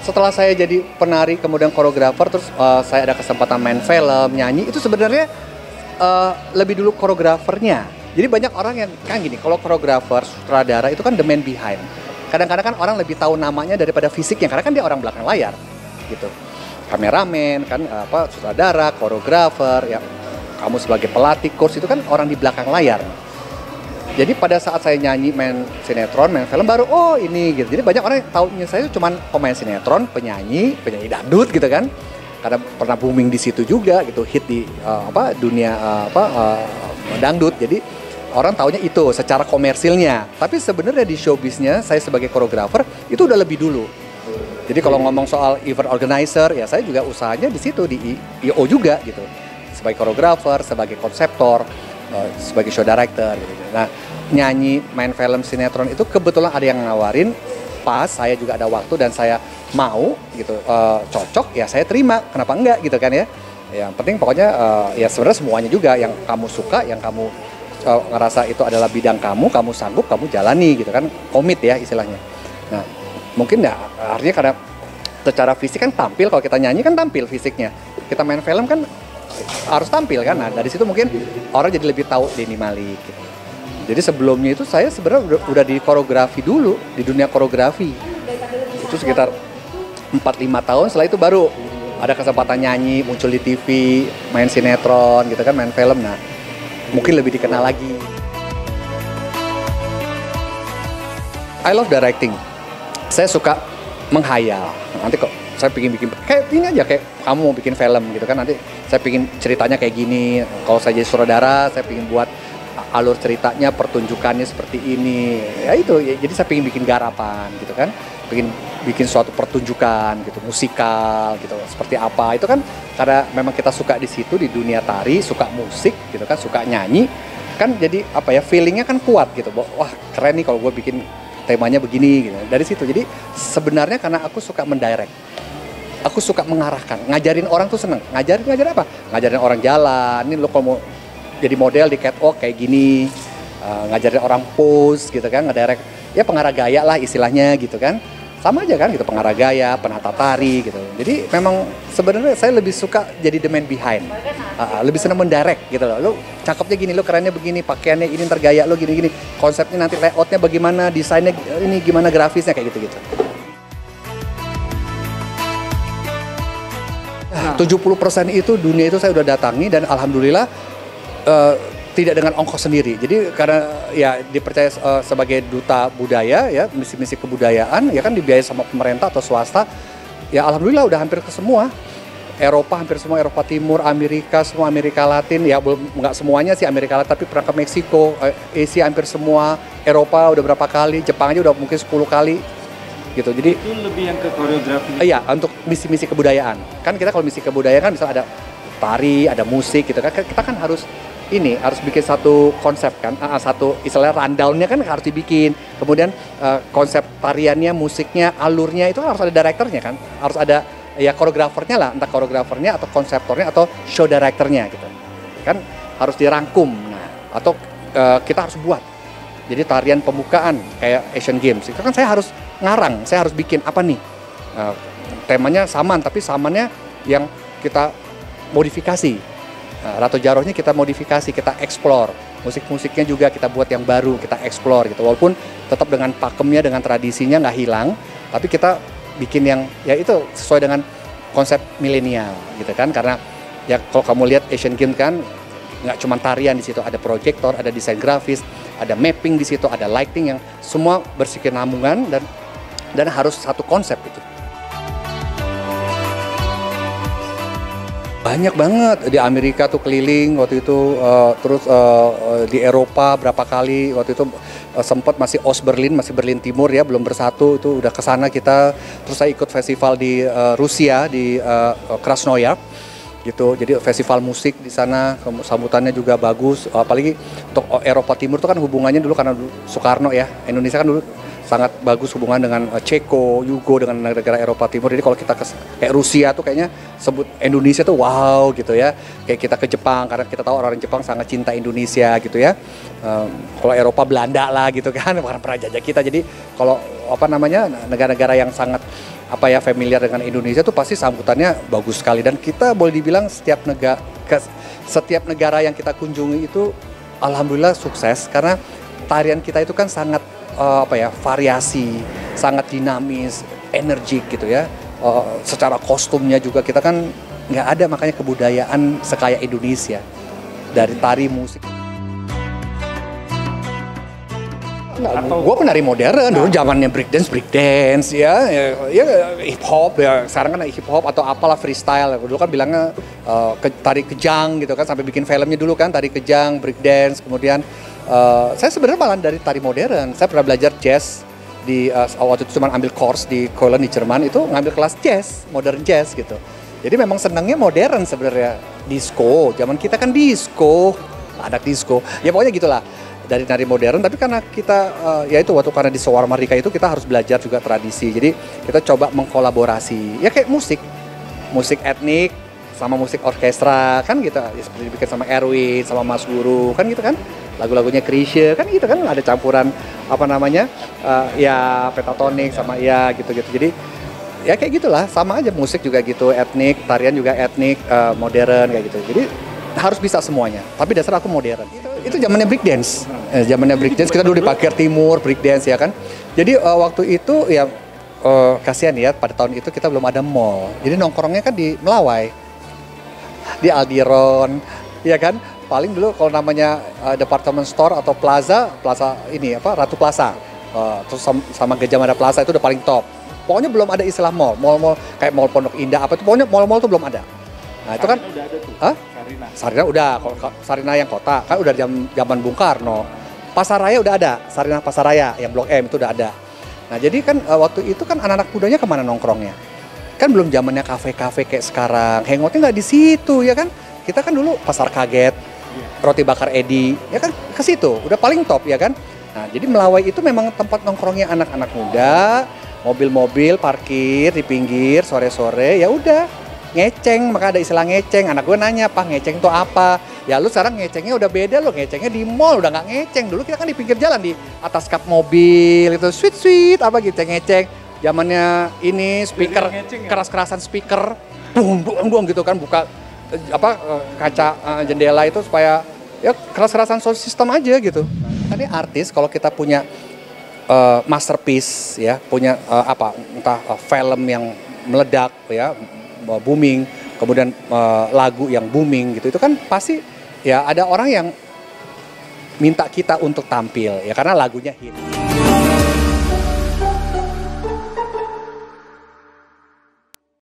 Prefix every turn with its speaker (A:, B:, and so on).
A: Setelah saya jadi penari kemudian koreografer, terus saya ada kesempatan main film, nyanyi, itu sebenarnya lebih dulu koreografernya. Jadi banyak orang yang kan gini, kalau koreografer, sutradara itu kan the man behind. Kadang-kadang kan orang lebih tahu namanya daripada fisiknya, karena kan dia orang belakang layar, gitu. Kameramen, kan sutradara, koreografer, ya kamu sebagai pelatih, coach itu kan orang di belakang layar. Jadi pada saat saya nyanyi, main sinetron, main film baru, oh ini gitu. Jadi banyak orang yang tahunya saya itu cuma pemain sinetron, penyanyi dangdut gitu kan. Karena pernah booming di situ juga gitu, hit di dunia dangdut. Jadi orang taunya itu secara komersilnya. Tapi sebenarnya di showbiznya saya sebagai koreografer itu udah lebih dulu. Jadi kalau ngomong soal event organizer, ya saya juga usahanya di situ di IO juga gitu. Sebagai koreografer, sebagai konseptor, sebagai show director gitu. Nah, nyanyi, main film, sinetron itu kebetulan ada yang ngawarin, pas saya juga ada waktu dan saya mau gitu, cocok ya saya terima, kenapa enggak gitu kan ya. Yang penting pokoknya ya sebenarnya semuanya juga yang kamu suka, yang kamu ngerasa itu adalah bidang kamu sanggup, kamu jalani gitu kan, komit ya istilahnya. Nah, mungkin ya artinya karena secara fisik kan tampil, kalau kita nyanyi kan tampil fisiknya. Kita main film kan harus tampil kan. Nah, dari situ mungkin orang jadi lebih tahu Denny Malik gitu. Jadi sebelumnya itu saya sebenarnya udah di koreografi dulu, di dunia koreografi. Itu sekitar 4-5 tahun, setelah itu baru ada kesempatan nyanyi, muncul di TV, main sinetron gitu kan, main film. Nah, mungkin lebih dikenal lagi. I love directing. Saya suka menghayal. Nanti kok saya bikin kayak ini aja, kayak kamu mau bikin film gitu kan, nanti saya bikin ceritanya kayak gini. Kalau saya jadi sutradara, saya bikin buat alur ceritanya, pertunjukannya seperti ini. Ya itu, jadi saya bikin garapan gitu kan, bikin suatu pertunjukan gitu, musikal gitu, seperti apa. Itu kan karena memang kita suka di situ, di dunia tari, suka musik gitu kan, suka nyanyi. Kan jadi feelingnya kan kuat gitu. Wah, keren nih kalau gue bikin temanya begini gitu. Dari situ. Jadi sebenarnya karena aku suka mendirect. Aku suka mengarahkan, ngajarin orang tuh seneng. Ngajarin apa? Ngajarin orang jalan. Ini lo kalau mau jadi model di catwalk kayak gini, ngajarin orang pose gitu kan, ngedirect. Ya pengarah gaya lah istilahnya gitu kan. Sama aja kan gitu, pengarah gaya, penata tari gitu. Jadi memang sebenarnya saya lebih suka jadi the man behind. Lebih senang mendirect gitu loh. Lo cakepnya gini, lo kerennya begini, pakaiannya ini, ntar gaya lo gini-gini. Konsepnya nanti layoutnya bagaimana, desainnya ini gimana, grafisnya kayak gitu-gitu. 70% itu dunia itu saya udah datangi dan alhamdulillah tidak dengan ongkos sendiri. Jadi karena ya dipercaya sebagai duta budaya ya, misi-misi kebudayaan ya kan dibiayai sama pemerintah atau swasta. Ya alhamdulillah udah hampir ke semua. Eropa, hampir semua Eropa Timur, Amerika, semua Amerika Latin, ya belum nggak semuanya sih Amerika Latin, tapi pernah ke Meksiko, Asia hampir semua, Eropa udah berapa kali, Jepang aja udah mungkin 10 kali. Gitu. Jadi
B: itu lebih yang ke koreografi.
A: Iya, untuk misi-misi kebudayaan. Kan kita kalau misi kebudayaan kan misalnya ada tari, ada musik gitu kan. Kita kan harus bikin satu konsep kan. Satu istilahnya rundown-nya kan harus dibikin. Kemudian konsep tariannya, musiknya, alurnya itu kan harus ada directornya kan. Harus ada ya koreografernya lah, entah koreografernya atau konseptornya atau show directornya gitu. Kan harus dirangkum. Nah, atau kita harus buat. Jadi tarian pembukaan kayak Asian Games. Itu kan saya harus ngarang, saya harus bikin apa nih, temanya saman, tapi samannya yang kita modifikasi, Ratu Jarohnya kita modifikasi, kita explore, musik-musiknya juga kita buat yang baru, kita explore gitu, walaupun tetap dengan pakemnya, dengan tradisinya nggak hilang, tapi kita bikin yang ya itu sesuai dengan konsep milenial gitu kan, karena ya kalau kamu lihat Asian Games kan nggak cuma tarian, di situ ada proyektor, ada desain grafis, ada mapping di situ, ada lighting yang semua berkesinambungan dan harus satu konsep itu. Banyak banget di Amerika tuh keliling waktu itu, terus di Eropa berapa kali waktu itu sempat masih Berlin, masih Berlin Timur ya, belum bersatu, itu udah kesana kita. Terus saya ikut festival di Rusia di Krasnoyarsk gitu, jadi festival musik di sana, sambutannya juga bagus, apalagi untuk Eropa Timur itu kan hubungannya dulu karena Soekarno ya, Indonesia kan dulu sangat bagus hubungan dengan Ceko, Yugo, dengan negara Eropa Timur. Jadi kalau kita kayak Rusia tuh kayaknya sebut Indonesia tuh wow gitu ya. Kayak kita ke Jepang karena kita tahu orang Jepang sangat cinta Indonesia gitu ya. Kalau Eropa Belanda lah gitu kan, karena pernah jajah kita. Jadi kalau apa namanya negara-negara yang sangat familiar dengan Indonesia tuh pasti sambutannya bagus sekali. Dan kita boleh dibilang setiap negara yang kita kunjungi itu alhamdulillah sukses karena tarian kita itu kan sangat variasi, sangat dinamis, energik gitu ya. Secara kostumnya juga kita kan nggak ada makanya kebudayaan sekaya Indonesia dari tari musik. Gue penari modern dulu zamannya breakdance ya hip hop ya, sekarang kan hip hop atau apalah freestyle. Dulu kan bilangnya tari kejang gitu kan, sampai bikin filmnya dulu kan tari kejang, breakdance. Kemudian saya sebenarnya malah dari tari modern. Saya pernah belajar jazz di waktu itu cuma ambil course di Köln di Jerman, itu ngambil kelas jazz, modern jazz gitu. Jadi memang senangnya modern sebenarnya. Disco, zaman kita kan disco, anak disco. Ya pokoknya gitulah. Dari nari modern, tapi karena kita karena di Sawarmarika itu kita harus belajar juga tradisi. Jadi kita coba mengkolaborasi. Ya kayak musik etnik sama musik orkestra kan gitu. Ya, seperti dibikin sama Erwin, sama Mas Guru kan gitu kan. Lagu-lagunya Chrisye kan gitu kan, ada campuran pentatonik sama gitu-gitu. Jadi ya kayak gitulah, sama aja musik juga gitu, etnik, tarian juga etnik, modern kayak gitu. Jadi harus bisa semuanya, tapi dasar aku modern. Itu zamannya breakdance. Zamannya breakdance kita dulu di Parkir Timur breakdance ya kan. Jadi waktu itu ya kasihan ya, pada tahun itu kita belum ada mall. Jadi nongkrongnya kan di Melawai. Di Aldiron, ya kan? Paling dulu kalau namanya department store atau plaza ini Ratu Plaza. Terus sama Gajah Mada Plaza itu udah paling top. Pokoknya belum ada istilah mall kayak mall Pondok Indah itu, pokoknya mall-mall tuh belum ada. Nah, itu kan
B: udah ada tuh.
A: Hah? Sarina udah, kalau Sarina yang kota kan udah zaman Bung Karno. Pasaraya udah ada, Sarina Pasaraya yang Blok M itu udah ada. Nah, jadi kan waktu itu kan anak-anak mudanya kemana nongkrongnya? Kan belum zamannya kafe-kafe kayak sekarang. Hangoutnya nggak di situ ya kan? Kita kan dulu Pasar Kaget, Roti Bakar Edi, ya kan ke situ, udah paling top ya kan? Nah, jadi Melawai itu memang tempat nongkrongnya anak-anak muda, mobil-mobil parkir di pinggir sore-sore, ya udah ngeceng, maka ada istilah ngeceng. Anak gue nanya, "Pak, ngeceng itu apa?" Ya lu sekarang ngecengnya udah beda loh, ngecengnya di mall, udah nggak ngeceng. Dulu kita kan di pinggir jalan, di atas kap mobil, itu sweet gitu, ngeceng. Zamannya ini speaker, keras-kerasan speaker, bung gitu kan, buka kaca jendela itu supaya ya keras-kerasan sound system aja gitu. Tadi artis kalau kita punya masterpiece ya, punya entah film yang meledak ya, booming, kemudian lagu yang booming gitu, itu kan pasti ya ada orang yang minta kita untuk tampil ya karena lagunya hit.